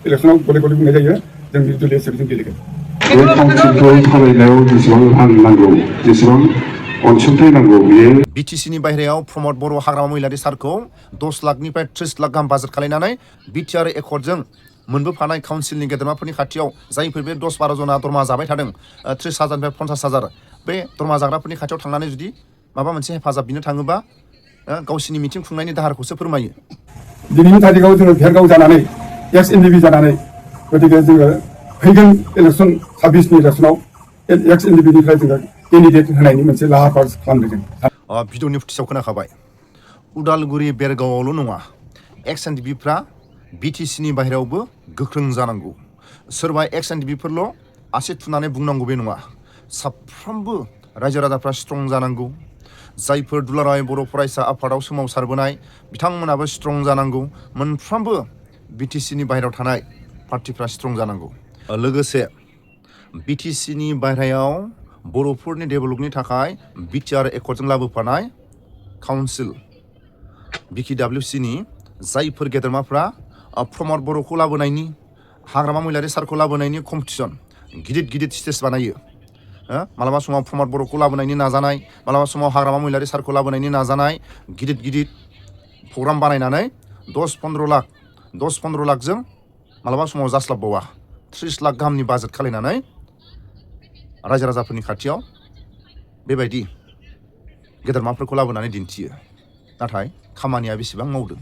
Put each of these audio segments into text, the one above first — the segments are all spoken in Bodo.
इलेक्सनाव गले गले बुंनाय जायो जों निर्दलीय हिसाबै जों गेलेगोन बे काउन्सिलखौ सालायनायाव जेसेबां रां नांगौ जेसेबां अनसुंथाइ नांगौ बियो बिटिसिनि बाहेरायाव प्रमद बर' हाग्रामा महिलारि सारखौ 10 लाखनिफ्राय 30 लाख गाहाम बाजेट खालामनानै बिटिआर एकर्डजों मोनबोफानाय काउन्सिलनि गेदेमाफोरनि खाथियाव जायफोर बे 10-12 जना दरमा जाबाय थादों 30,000निफ्राय 50,000 बे दरमा जाग्राफोरनि खाथियाव थांनानै जुदि माबा मोनसे हेफाजाब बिनो थाङोबा गावसिनि मिटिं खुंनायनि दाहारखौसो फोरमायो दिनैनि थारिखआव जोङो भेरगाव जानानै एक्स एनडिपि जानानै गतिके जोङो फैगोन इलेक्सन 26नि इलेक्सनाव एक्स एनडिपिनिफ्राय जोङो केन्डिडेट होनायनि मोनसे लाहार फाहार खालामदों जों भिडिअनि फुटिसाव खोनाखाबाय उदालगुरि बेरगावआवल' नङा एक्स एनडिपिफ्रा बिटिसिनि बाहेरायावबो गोख्रों जानांगौ सोरबा एक्स एनडिपिफोरल' आसि थुनानै बुंनांगौ बे नङा साफ्रोमबो रायजो राजाफ्रा स्ट्रं जानांगौ जायफोर दुलाराय बर' फरायसा आफादाव सोमावसारबोनाय बिथांमोनाबो स्ट्रं जानांगौ मोनफ्रोमबो बिटिसिनि बाहेरायाव थानाय पार्टिफ्रा स्ट्रं जानांगौ लोगोसे बिटिसिनि बाहेरायाव बर'फोरनि डेभेलपनि थाखाय बिटिआर एकर्डजों लाबोफानाय काउन्सिल बिकिडाब्लिउसिनि जायफोर गेदेमाफ्रा प्रमद बर'खौ लाबोनायनि हाग्रामा महिलारि सारखौ लाबोनायनि कम्पिटिसन गिदिर गिदिर स्टेज बानायो मालाबा समाव प्रमद बर'खौ लाबोनायनि नाजानाय मालाबा समाव हाग्रामा महिलारि सारखौ लाबोनायनि नाजानाय गिदिर गिदिर प्रग्राम बानायनानै 10-15 लाखजों मालाबा समाव जास्लाबबावा 30 लाख गाहामनि बाजेट खालायनानै रायजो राजाफोरनि खाथियाव बेबायदि गेदेरमाफोरखौ लाबोनानै दिन्थियो नाथाय खामानिया बेसेबां मावदों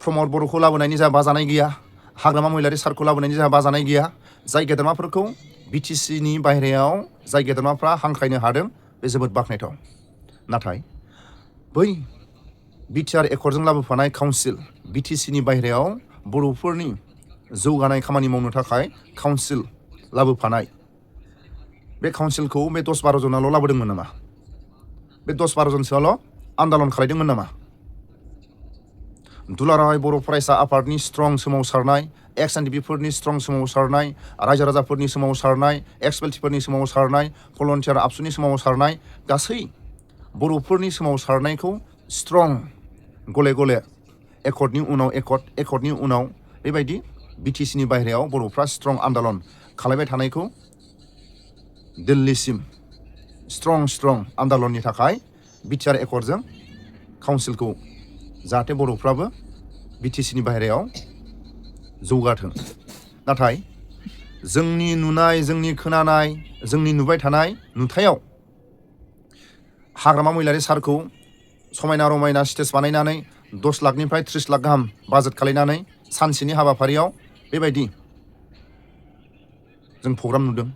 प्रमद बर'खौ लाबोनायनि जा बाजानाय गैया हाग्रामा महिलारि सारखौ लाबोनायनि जा बाजानाय गैया जाय गेदेरमाफोरखौ बिटिसिनि बाहेरायाव जाय गेदेरमाफ्रा हांख्रायनो हादों बे जोबोद बाख्नायथाव नाथाय बै बिटिआर एकर्डजों लाबोफानाय काउन्सिल बिटिसिनि बाहेरायाव बर'फोरनि जौगानाय खामानि मावनो थाखाय काउन्सिल लाबोफानाय बे काउन्सिलखौ बे 10-12 जनाल' लाबोदोंमोन नामा बे 10-12 जनसोआल' आन्दालन खालायदोंमोन नामा दुलाराय बर' फरायसा आफादनि स्ट्रं सोमावसारनाय एक्स एनडिपिफोरनि स्ट्रं सोमावसारनाय रायजो राजाफोरनि सोमावसारनाय एक्सपेल्टिफोरनि सोमावसारनाय भलन्टियार आबसुनि सोमावसारनाय गासै बर'फोरनि सोमावसारनायखौ स्ट्रं गले गले एकर्डनि उनाव एकर्डनि उनाव बेबायदि बिटिसिनि बाहेरायाव बर'फ्रा स्ट्रं आन्दालन खालायबाय थानायखौ दिल्लीसिम स्ट्रं आन्दालननि थाखाय बिटिआर एकर्डजों काउन्सिलखौ जाहाथे बर'फ्राबो बिटिसिनि बाहेरायाव जौगाथों नाथाय जोंनि नुनाय जोंनि खोनानाय जोंनि नुबाय थानाय नुथायाव हाग्रामा महिलारि सारखौ समायना रमायना स्टेज बानायनानै 10 लाखनिफ्राय 30 लाख गाहाम बाजेट खालायनानै सानसेनि हाबाफारियाव बेबायदि जों प्रग्राम नुदों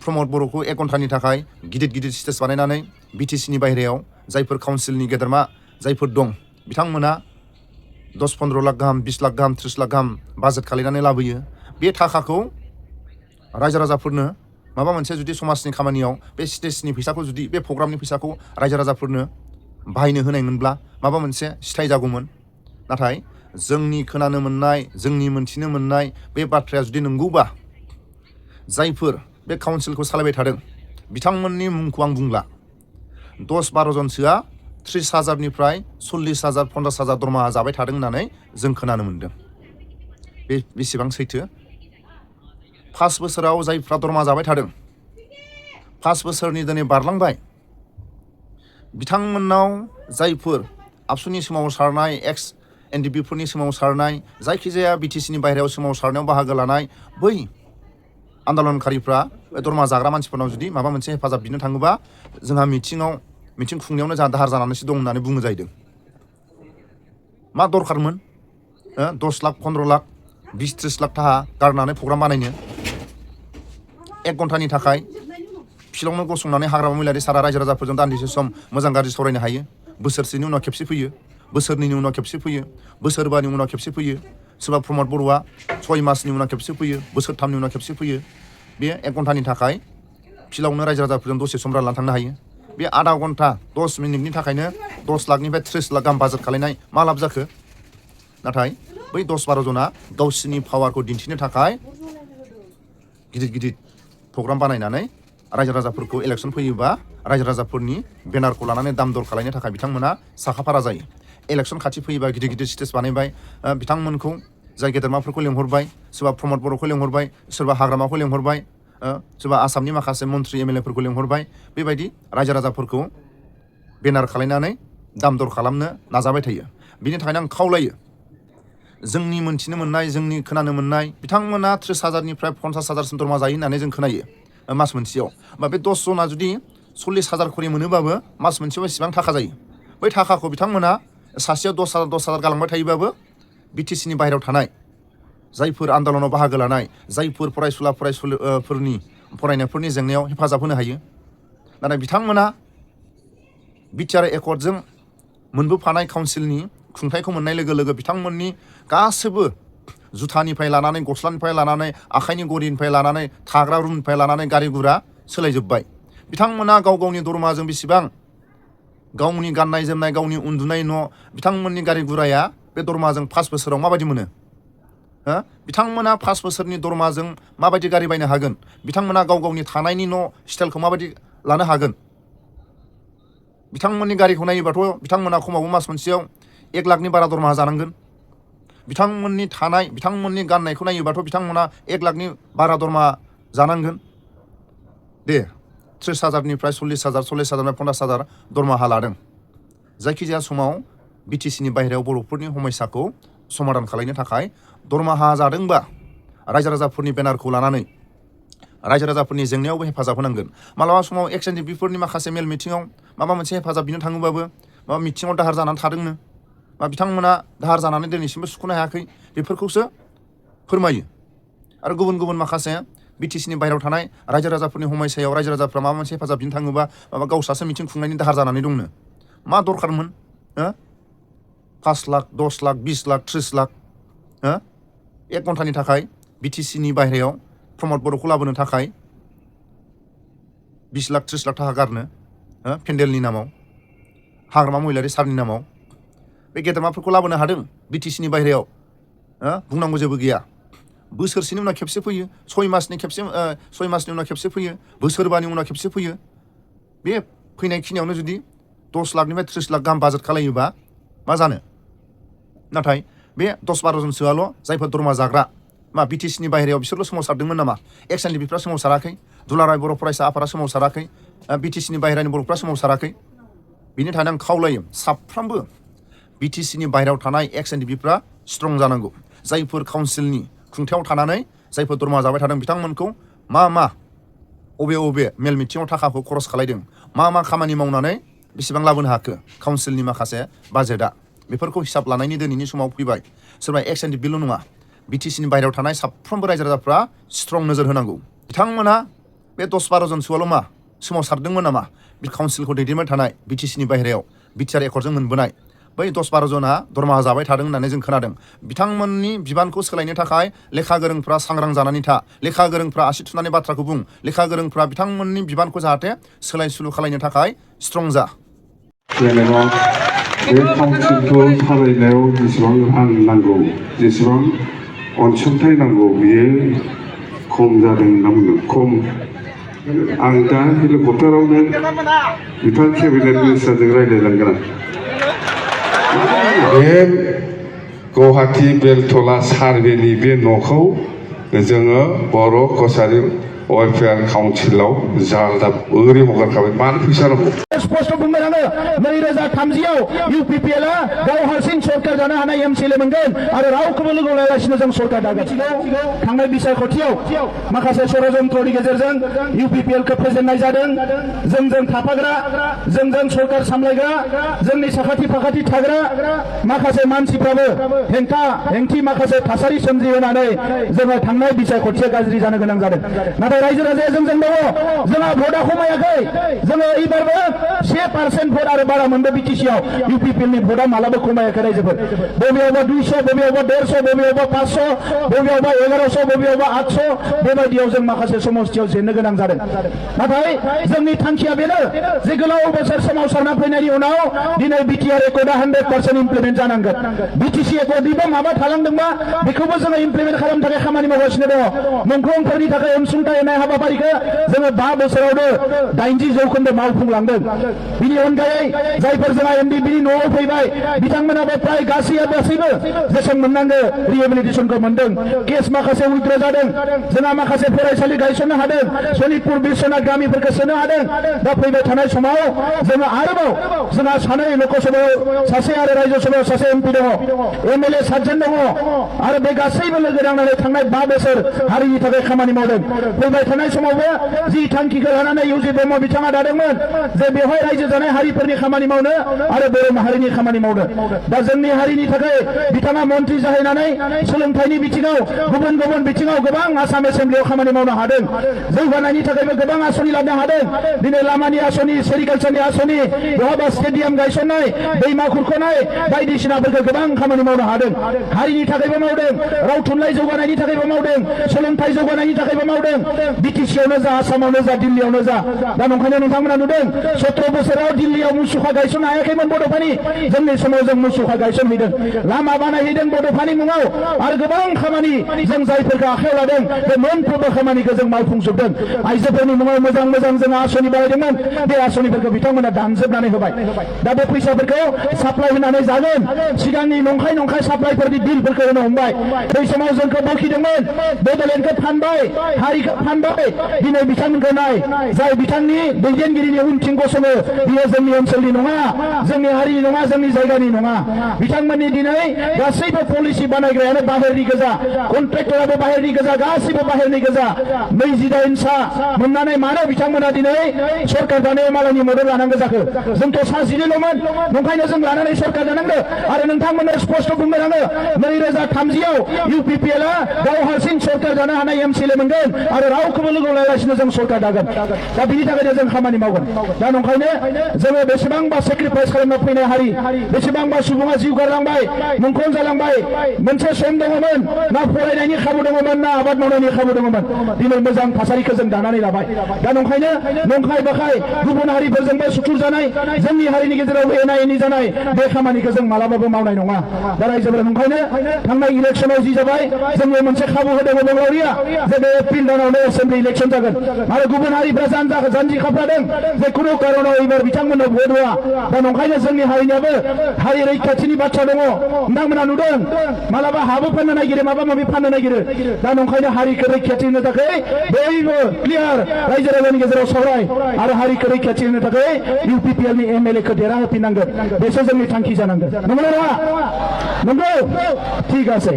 प्रमद बर'खौ 1 घन्टानि थाखाय गिदिर स्टेज बानायनानै बिटिसिनि बाहेरायाव जायफोर काउन्सिलनि गेदेरमा जायफोर दं बिथांमोना 10-15 लाख गाहाम 20 लाख गाहाम 30 लाख गाहाम बाजेट खालायनानै लाबोयो बे थाखाखौ रायजो राजाफोरनो माबा मोनसे जुदि समाजनि खामानियाव बे स्टेजनि फैसाखौ जुदि बे प्रग्रामनि फैसाखौ रायजो राजाफोरनो बाहायनो होनायमोनब्ला माबा मोनसे सिथाय जागौमोन नाथाय जोंनि खोनानो मोननाय जोंनि मोनथिनो मोननाय बे बाथ्राया जुदि नंगौबा जायफोर बे काउन्सिलखौ सालायबाय थादों बिथांमोननि मुंखौ आं बुंला 10-12 जनसोआ 30,000निफ्राय 40,000 50,000 दरमाहा जाबाय थादों होननानै जों खोनानो मोनदों बे बेसेबां सैथो 5 बोसोराव जायफ्रा दरमाहा जाबाय थादों 5 बोसोरनि दिनै बारलांबाय बिथांमोननाव जायफोर आबसुनि सोमावसारनाय एक्स एनडिपिफोरनि सोमावसारनाय जायखिजाया बिटिसिनि बाहेरायाव सोमावसारनायाव बाहागो लानाय बै आन्दलनकारिफ्रा दरमा जाग्रा मानसिफोरनाव जुदि माबा मोनसे हेफाजाब बिनो थाङोबा जोंहा मिटिं खुंनायावनो जोंहा दाहार जानानैसो दं होननानै बुङो जाहैदों मा दरखारमोन 10 लाख 15 लाख 20-30 लाख थाखा गारनानै प्रग्राम बानायनो 1 घन्टानि थाखाय फिल्डआवनो गसंनानै हाग्रामा महिलारि सारा रायजो राजाफोरजों दान्दिसे सम मोजां गाज्रि सावरायनो हायो बोसोरसेनि उनाव खेबसे फैयो बोसोरनैनि उनाव खेबसे फैयो बोसोरबानि उनाव खेबसे फैयो सोरबा प्रमद बर'आ 6 मासनि उनाव खेबसे फैयो बोसोरथामनि उनाव खेबसे फैयो बे 1 घन्टानि थाखाय फिल्डआवनो रायजो राजाफोरजों दसे सम रायज्लायनानै थांनो हायो बे आधा घन्टा 10 मिनिटनि थाखायनो 10 लाखनिफ्राय 30 लाख गाहाम बाजेट खालायनाय मा लाब जाखो नाथाय बै 10-12 जना गावसिनि पावारखौ दिन्थिनो थाखाय गिदिर प्रग्राम बानायनानै रायजो राजाफोरखौ इलेक्सन फैयोबा रायजो राजाफोरनि बेनारखौ लानानै दाम दर खालायनो थाखाय बिथांमोना साखाफारा जायो इलेक्सन खाथि फैयोबा गिदिर स्टेज बानायबाय बिथांमोनखौ जाय गेदेरमाफोरखौ लेंहरबाय सोरबा प्रमद बर'खौ लेंहरबाय सोरबा हाग्रामाखौ लेंहरबाय सोरबा आसामनि माखासे मन्त्रि एमएलएफोरखौ लेंहरबाय बेबायदि रायजो राजाफोरखौ बेनार खालायनानै दाम दर खालामनो नाजाबाय थायो बिनि थाखायनो आं खावलायो जोंनि मोनथिनो मोननाय जोंनि खोनानो मोननाय बिथांमोना 30,000निफ्राय 50,000सिम दरमा जायो होननानै जों खोनायो मास मोनसेयाव बा बे 10 जना जुदि 40,000 खरि मोनोबाबो मास मोनसेयाव बेसेबां थाखा जायो बै थाखाखौ बिथांमोना सासेयाव 10,000 गालांबाय थायोबाबो बिटिसिनि बाहेरायाव थानाय जायफोर आन्दलनाव बाहागो लानाय जायफोर फरायसुलाफोरनि फरायनायफोरनि जेंनायाव हेफाजाब होनो हायो नाथाय बिथांमोना बिटिआर एकर्डजों मोनबोफानाय काउन्सिलनि खुंथायखौ मोननाय लोगो लोगो बिथांमोननि गासैबो जुथानिफ्राय लानानै गस्लानिफ्राय लानानै आखाइनि घरिनिफ्राय लानानै थाग्रा रुमनिफ्राय लानानै गारि गुरा सोलायजोब्बाय बिथांमोना गाव गावनि दरमाजों बेसेबां गावनि गाननाय जोमनाय गावनि उन्दुनाय न' बिथांमोननि गारि गुराया बे दरमाजों 5 बोसोराव माबायदि मोनो बिथांमोना 5 बोसोरनि दरमाजों माबायदि गारि बायनो हागोन बिथांमोना गाव गावनि थानायनि न' स्टाइलखौ माबायदि लानो हागोन बिथांमोननि गारिखौ नायोबाथ' बिथांमोना खमावबो मास मोनसेयाव 1 लाखनि बारा दरमाहा जानांगोन बिथांमोननि थानाय बिथांमोननि गाननायखौ नायोबाथ' बिथांमोना 1 लाखनि बारा दरमाहा जानांगोन दे 30,000निफ्राय 40,000 40,000निफ्राय 50,000 दरमाहा लादों जायखिजाया समाव बिटिसिनि बाहेरायाव बर'फोरनि समस्याखौ समाधान खालामनो थाखाय दरमाहा जादोंबा रायजो राजाफोरनि बेनारखौ लानानै रायजो राजाफोरनि जेंनायावबो हेफाजाब होनांगोन मालाबा समाव एक्स-एनडिपिफोरनि माखासे मेल मिटिङाव माबा मोनसे हेफाजाब बिनो थाङोबाबो माबा मिटिङाव दाहार जानानै थादोंनो बा बिथांमोना दाहार जानानै दिनैसिमबो सुख'नो हायाखै बेफोरखौसो फोरमायो आरो गुबुन गुबुन माखासे बिटिसिनि बाहेरायाव थानाय रायजो राजाफोरनि समस्यायाव रायजो राजाफ्रा माबा मोनसे हेफाजाब बिनो थाङोबा माबा गावसासो मिटिं खुंनायनि दाहार जानानै दंनो मा दरखारमोन 5 लाख 10 लाख 20 लाख 30 लाख 1 घन्टानि थाखाय बिटिसिनि बाहेरायाव प्रमद बर'खौ लाबोनो थाखाय 20 लाख 30 लाख थाखा गारनो पेन्डेलनि नामाव हाग्रामा महिलारि सारनि नामाव बे गेदेरमाफोरखौ लाबोनो हादों बिटिसिनि बाहेरायाव बुंनांगौ जेबो गैया बोसोरसेनि उनाव खेबसे फैयो 6 मासनि उनाव खेबसे फैयो बोसोरबानि उनाव खेबसे फैयो बे फैनाय खिनियावनो जुदि 10 लाखनिफ्राय 30 लाख गाहाम बाजेट खालायोबा मा जानो नाथाय बे 10-12 जनसोआल' जायफोर दरमा जाग्रा मा बिटिसिनि बाहेरायाव बिसोरल' सोमावसारदोंमोन नामा एक्स-एनडिपिफ्रा सोमावसाराखै दुलाराय बर' फरायसा आफादा सोमावसाराखै बिटिसिनि बाहेरानि बर'फ्रा सोमावसाराखै बिनि थाखायनो आं खावलायो साफ्रोमबो बिटिसिनि बाहेरायाव थानाय एक्स-एनडिपिफ्रा स्ट्रं जानांगौ जायफोर काउन्सिलनि खुंथायाव थानानै जायफोर दरमा जाबाय थादों बिथांमोनखौ मा अबे मेल मिटिङाव थाखाखौ खरस खालायदों मा खामानि मावनानै बेसेबां लाबोनो हाखो काउन्सिलनि माखासे बाजेटआ बेफोरखौ हिसाब लानायनि दिनैनि समाव फैबाय सोरबा एक्स-एनडिपिल' नङा बिटिसिनि बाहेरायाव थानाय साफ्रोमबो रायजो राजाफ्रा स्ट्रं नोजोर होनांगौ बिथांमोना बे 10-12 जनसोआल' मा सोमावसारदोंमोन नामा बे काउन्सिलखौ दैदेनबाय थानाय बिटिसिनि बाहेरायाव बिटिआर एकर्डजों मोनबोनाय बै 10-12 जना दरमाहा जाबाय थादों होननानै जों खोनादों बिथांमोननि बिबानखौ सोलायनो थाखाय लेखा गोरोंफ्रा सांग्रां जानानै था लेखा गोरोंफ्रा आसि थुनानै बाथ्राखौ बुं लेखा गोरोंफ्रा बिथांमोननि बिबानखौ जाहाथे सोलाय सोलु खालायनो थाखाय स्ट्रं जा जेनेबा बे काउन्सिलखौ सालायनायाव जेसेबां रां नांगौ जेसेबां अनसुंथाइ नांगौ बियो खम जादों होनना बुंदों खम आं दा हेलिकप्टारावनो बिथां केबिनेट मिनिस्टारजों रायज्लायलांगोन बे गुवाहाटि बेलतला सार्भेनि बे न'खौ जोङो बर' कसारि वेलफेयार काउन्सिलाव जालदा ओरै हगारखाबाय मानो फैसा नांगौ स्पष्ट बुंबाय आङो 2030आव इउपिपिएलआ गाव हारसिं सरकार जानो हानाय एमसिएलए मोनगोन आरो रावखौबो लोगो लायालासिनो जों सरकार दागासिनो थांनाय बिसायख'थियाव माखासे षड़यन्त्रनि गेजेरजों इउपिपिएलखौ फेजेननाय जादों जोंजों थाफाग्रा जोंजों सरकार सामलायग्रा जोंनि साखाथि फाखाथि थाग्रा माखासे मानसिफ्राबो हेंथि माखासे थासारि सोमजिहोनानै जोङो थांनाय बिसायख'थिया गाज्रि जानो गोनां जादों नाथाय रायजो राजाया जोंजों दङ जोंहा भटआ खमायाखै जोङो एबारबो 1% भट आरो बारा मोनदों बिटिसिआव इउपिपिएलनि भटआ मालाबा खमायाखै रायजोफोर बबेयावबा 200 बबेयावबा 150 बबेयावबा 500 बबेयावबा 1100 बबेयावबा 800 बेबायदियाव जों माखासे समस्थियाव जेननो गोनां जादों नाथाय जोंनि थांखिया बेनो जे गोलाव बोसोर सोमावसारना फैनायनि उनाव दिनै बिटिआर एकर्डआ 100% इमप्लिमेन्ट जानांगोन बिटिसि एकर्डनिबो माबा थालांदोंबा बेखौबो जोङो इमप्लिमेन्ट खालामनो थाखाय खामानि मावगासिनो दङ मुंख्लंफोरनि थाखाय अनसुंथाइ होनाय हाबाफारिखौ जोङो 5 बोसोरावनो 80% मावफुंलांदों। बिनि अनगायै जायफोर जोंहा एनडिपिनि न'आव फैबाय बिथांमोनाबो प्राय गासैबो जेसेबां मोननांगौ रिहेबिलिटेसनखौ मोनदों। केस माखासे उइथड्र जादों। जोंहा माखासे फरायसालि गायसननो हादों। सनितपुर बिश्वनाथ गामिफोरखौ सोनो हादों। दा फैबाय थानाय समाव जोङो आरोबाव जोंहा सानै लोकसभायाव सासे आरो रायजोसभायाव सासे एमपि दङ, एमएलए 7 जन दङ आरो बे गासैबो लोगो नांनानै थांनाय 5 बोसोर हारिनि थाखाय खामानि मावदों। फैबाय थानाय समावबो जि थांखिखौ लानानै इउजि ब्रह्म बिथाङा दादोंमोन जे बेवहाय रायजो जानाय हारिफोरनि खामानि मावनो आरो बर' माहारिनि खामानि मावनो। दा जोंनि हारिनि थाखाय बिथाङा मन्त्रि जाहैनानै सोलोंथाइनि बिथिङाव गुबुन गुबुन बिथिङाव गोबां आसाम एसेम्ब्लियाव खामानि मावनो हादों। जौगानायनि थाखायबो गोबां आसनि लानो हादों। दिनै लामानि आसनि, सेरिकालचारनि आसनि, बहाबा स्टेडियाम गायसननाय, दैमा खुरख'नाय बायदिसिनाफोरखौ गोबां खामानि मावनो हादों। हारिनि थाखायबो मावदों, राव थुनलाइ जौगानायनि थाखायबो मावदों, सोलोंथाइ जौगानायनि थाखायबो मावदों। बिटिसियावनो जा, आसामावनो जा, दिल्लीयावनो जा। दा नंखायनो नोंथांमोना नुदों 17 बोसोराव दिल्लीयाव मुसुखा गायसननो हायाखैमोन बड'फानि। जोंनि समाव जों मुसुखा गायसनहैदों, लामा बानायहैदों बड'फानि मुङाव आरो गोबां खामानि जों जायफोरखौ आखायाव लादों बे मोनफ्रोमबो खामानिखौ जों मावफुंजोबदों। आइजोफोरनि मुङाव मोजां मोजां जों आसनि बानायदोंमोन। बे आसनिफोरखौ बिथांमोना दानजोबनानै होबाय। दा बे फैसाफोरखौ साप्लाय होनानै जागोन। सिगांनि नंखाय साप्लायफोरनि बिलफोरखौ होनो हमबाय। बै समाव जोंखौ बखिदोंमोन, बड'लेण्डखौ फानबाय, हारिखौ फानबाय। दिनै बिथांमोनखौ नाय, जाय बिथांनि दैदेनगिरिनि उनथिं गसङो बियो जोंनि ओनसोलनि नङा, जोंनि हारिनि नङा, जोंनि जायगानि नङा। बिथांमोननि दिनै गासैबो पलिसि बानायग्रायानो बाहेरनि गोजा, कन्ट्रेक्टराबो बाहेरनि गोजा, गासैबो बाहेरनि गोजा। 29 सा मोननानै मानो बिथांमोना दिनै सरकार दानायाव मालायनि मदद लानांगौ जाखो? जोंथ' सा 7ल'मोन, नंखायनो जों लानानै सरकार दानांगौ। आरो नोंथांमोननो स्पष्ट बुंनो आङो 2030आव इउपिपिएलआ गाव हारसिं सरकार जानो हानाय एमसिएलए मोनगोन आरो रावखौबो लोगो लायालासिनो जों सरकार दागोन। दा बिनि थाखायनो जों खामानि मावगोन। दा नंखायनो जोङो बेसेबांबा सेक्रिफाइस खालामना फैनाय हारि, बेसेबांबा सुबुङा जिउ गारलांबाय, मुंख्लं जालांबाय। मोनसे सम दङमोन ना फरायनायनि खाबु दङमोन, ना आबाद मावनायनि खाबु दङमोन। दिनै मोजां थासारिखौ जों दानानै लाबाय। दा नंखायनो नंखाय बाखाय गुबुन हारिफोरजोंबो सुथुर जानाय, जोंनि हारिनि गेजेराव एना एनि जानाय, बे खामानिखौ जों मालाबाबो मावनाय नङा। दा रायजोफोरा नंखायनो थांनाय इलेक्सनाव जि जाबाय, जोंनो मोनसे खाबु होदों अबंलावरिया जे बे एप्रिल दानावनो एसेम्ब्लि इलेक्सन जागोन। आरो गुबुन हारिफ्रा जानजि खाफ्रादों जे खुनु कारनाव एबार बिथांमोननो भट होआ। दा नंखायनो जोंनि हारिनियाबो हारि रैखाथिनि बाथ्रा दङ। नोंथांमोना नुदों मालाबा हाबो फाननो नागिरो, माबा माबि फाननो नागिरो। दा नंखायनो हारिखौ रैखाथि होनो थाखाय बयबो क्लियार रायजो राजानि गेजेराव सावराय आरो हारिखौ रैखाथि होनो थाखाय इउपिपिएलनि एमएलएखौ देरहा होफिननांगोन। बेसो जोंनि थांखि जानांगोन। नंगौना नङा? नंगौ, ठीक আছে।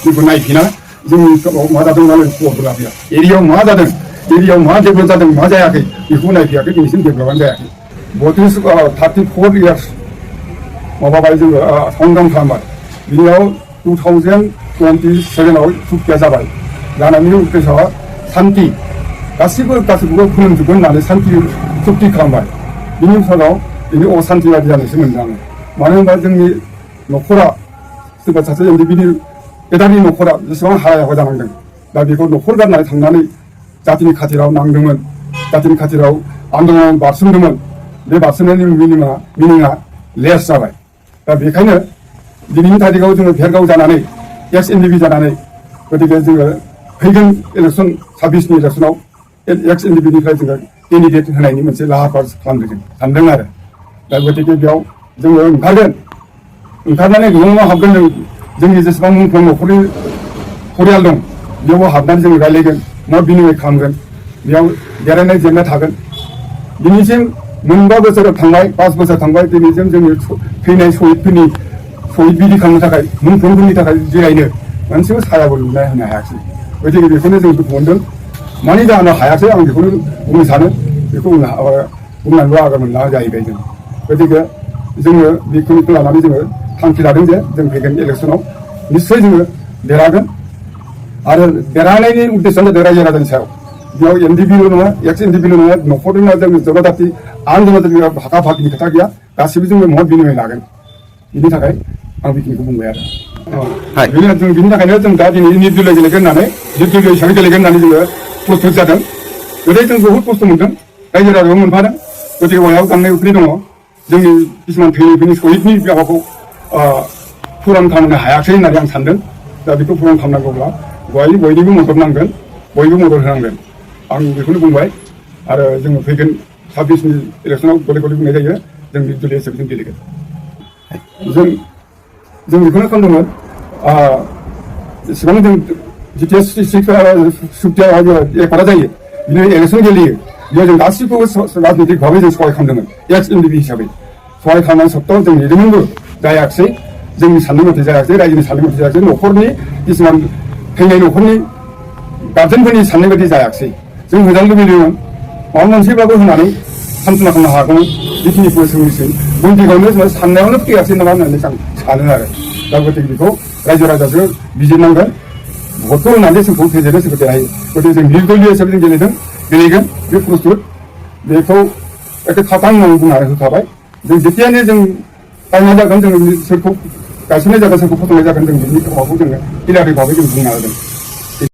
बेखौ नायफिना जोंनि समाव मा जादों नालाय खबरबो लाफैया। एरियायाव मा जादों, एरियायाव मा डेभेलप जादों, मा जायाखै बेखौ नायफैयाखै। दिनैसिम डेभेलपआनो जायाखै। 34 इयार्स माबाबाय जोङो संग्राम खालामबाय। बिनियाव 2027आव सुक्तिया जाबाय। जानायनि उद्देश्यआ सान्ति, गासिबो फोरोंजोबगोन होननानै सान्ति सुक्ति खालामबाय। बिनि उनाव बिनि असान्ति बादि जानायसो मोनदों आङो। मानो होनबा जोंनि न'खरा सोरबा सासे एनडिपिनि गेदारनि न'खरा जेसेबां हाया जानांदों, दा बेखौ न'खर गारनानै थांनानै जातिनि खाथिराव नांदोंमोन, जातिनि खाथिराव आन्दलन बारसोमदोंमोन। बे बारसोमनायनि मिनिङा लेस जाबाय। दा बेखायनो दिनैनि थारिखआव जोङो भेरगाव जानानै, एक्स एनडिपि जानानै, गतिके जोङो फैगोन इलेक्सन 26नि इलेक्सनाव एक्स एनडिपिनिफ्राय जोङो केन्डिडेट होनायनि मोनसे लाहार फाहार खालामदों, जों सानदों आरो। दा गतिके बेयाव जोङो ओंखारगोन, ओंखारनानै न'आव हाबगोन। जोंनि जेसेबां मुंख्लं न'खरनि परियाल दं बेयाव हाबनानै जोङो रायलायगोन, मा बिनिमय खालामगोन। बेयाव देरहानाय जेननाय थागोन। दिनैसिम 4 बोसोर थांबाय, 5 बोसोर थांबाय। दिनैसिम जोंनि थैनाय शहीदफोरनि शहीद बिदि खालामनो थाखाय, मुंख्लंफोरनि थाखाय जिरायनो मोनसेबो सायाबो लुनाय होनो हायाखै। गतिके बेखौनो जों दुखु मोनदों। मानि जाहोनाव हायाखै आं बेखौनो बुंनो सानो। बेखौ बुंनानैबो आगार मोनला जाहैबाय जों। गतिके जोङो बेखिनिखौ लानानै जोङो थांखि लादों जे जों फैगोन इलेक्सनाव निस्सय जोङो देरहागोन। आरो देरहानायनि उद्देश्यआनो जादों रायजो राजानि सायाव। बेयाव एनडिपिल' नङा, एक्स एनडिपिल' नङा, न'खरजों जों जनजाति आन जनजाति भागा भागिनि खोथा गैया। गासिबो जोङो मत बिनिमय लागोन। बिनि थाखाय आं बेखिनिखौ बुंबाय आरो। जों बिनि थाखायनो जों दा दिनै निर्दलीय गेलेगोन होननानै, निर्दलीय हिसाबै गेलेगोन होननानै जोङो प्रस्टुत जादों। गतिके जों बहुद खस्थ' मोनदों, रायजो राजायाव मोनफादों। गतिके बयहाबो गांनाय उखैनाय दङ। जोंनि किसुमान थैनायफोरनि शहीदनि माबाखौ फुरान खालामनो हायाखै होननानै आं सानदों। दा बेखौ फुरान खालामनांगौब्ला बयनिबो मदद नांगोन। बयबो मदद होनांगोन आं बेखौनो बुंबाय आरो जोङो फैगोन 26नि इलेक्सनाव गले गले बुंनाय जायो जों निर्दलीय हिसाबै जों गेलेगोन जों बेखौनो खालामदोंमोन इसेबां जों जिथिया सुक्तिया एकरा जायो बिदिनो इलेक्सन गेलेयो बेयाव जों गासिखौबो राजनैतिक भाबै जों सहाय खालामदोंमोन एक्स एनडिपि हिसाबै सहाय खालामनाय सत्ताव जों नेदोंमोनबो जायाखिसै जोंनि साननाय मथे जायाखिसै रायजोनि साननाय मथे जायाखिसै न'खरनि किसुमान थैनाय न'खरनि गार्जेनफोरनि साननाय बायदि जायाखिसै जों मोजां लुबैदोंमोन माबा मोनसेब्लाबो होनानै सान्त्वना खालामनो हागौमोन जिखिनिखौ सोंनोसै बयनिगावनो साननायावनो फैयासै नामा होननानै आं सानो आरो दा गतिके बेखौ रायजो राजाखौ बिजिरनांगोन भटखौ होनानै जोंखौ फेजेननो सोरखौ देरहायो गतिके जों निर्दलीय हिसाबै जों गेलेगोन बे प्रस्तुत बेखौ एखे खाथां होननानै बुंनानै होखाबाय जों जेथियानो जों गायनाय जागोन जों सोरखौ गायसननाय जागोन सोरखौ फसंनाय जागोन जों बिनि माबाखौ जोङो क्लियारै भाबै जों बुंनो हागोन